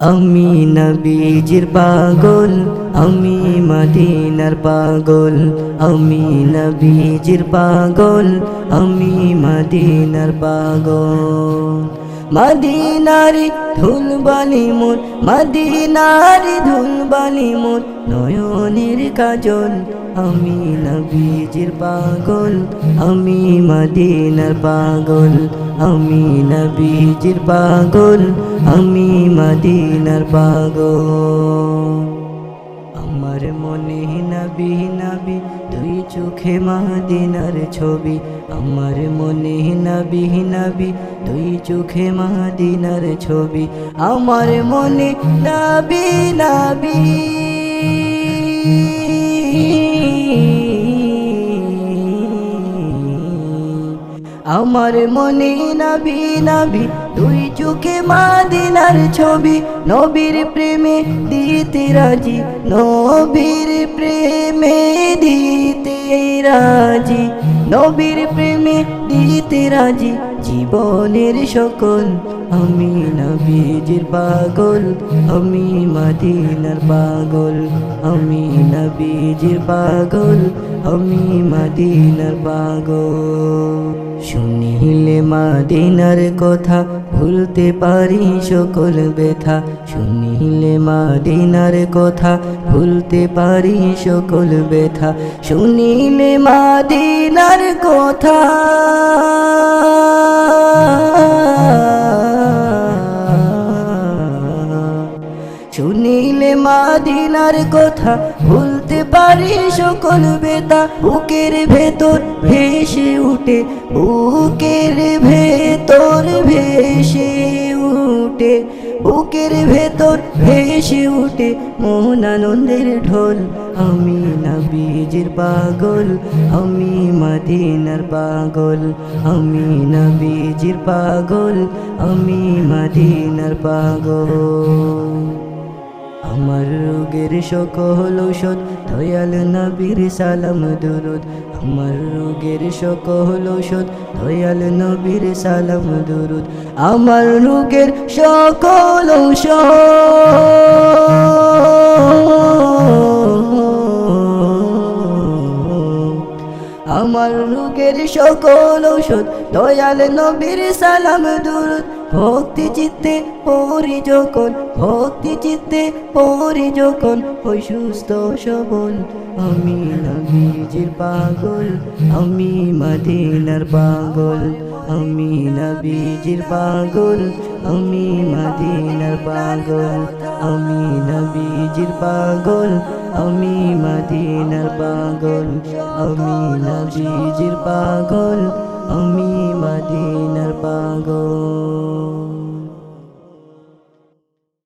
আমি নবীজির পাগল, আমি মদিনার পাগল। আমি নবীজির পাগল, আমি মদিনার পাগল। মদিনারি ধুলবালি মোর, মদিনারি ধুলবালি মোর নয়নের কাজল। আমি নবীজির পাগল, আমি মদিনার পাগল। আমি নবীজির পাগল, আমি মদিনার পাগল। আমার মনে নবী নবী দুই চোখে মদিনার ছবি। আমার মনে নবী নবী দুই চোখে মদিনার ছবি। আমার মনে নবী নবী আমার মনে নবী নবী দুই চোখে মদিনার ছবি। নবীর প্রেমে দিতে রাজি, নবীর প্রেমে দিতে রাজি, নবীর প্রেমে দিতে রাজি জীবনের সকল। আমি নবীজির পাগল, আমি মদিনার পাগল। আমি নবীজির পাগল, আমি মদিনার পাগল। শুনিলে মদিনার কথা ভুলতে পারি সকল ব্যথা। শুনিলে মদিনার কথা ভুলতে পারি সকল ব্যথা। শুনিলে মদিনার কথা শুনিলে মদিনার কথা ভুলতে পারি সকল ব্যথা। বুকের ভেতর ভেসে উঠে, বুকের ভেতর ভেসে উঠে, বুকের ভেতর ভেসে উঠে মন আনন্দের ঢোল। আমি নবীজির পাগল, আমি মদিনার পাগল। আমি নবীজির পাগল, আমি মদিনার পাগল। আমার রোগের সকল ঔষধ দয়াল নবীর সালাম দুরুদ। আমার রোগের সকল ঔষধ দয়াল নবীর সালাম দুরুদ। আমার রোগের সকল আমার রোগের সকল ঔষধ দয়াল নবীর সালাম দুরুদ। ভক্তি চিত্তে পড়ি যখন, ভক্তি চিত্তে পড়ি যখন হই সুস্থ সবল। আমি নবীজির পাগল, আমি মদিনার পাগল। আমি নবীজির পাগল, আমি মদিনার পাগল। আমি নবীজির পাগল, আমি মদিনার পাগল। আমি নবীজির পাগল, আমি মদিনার পাগল।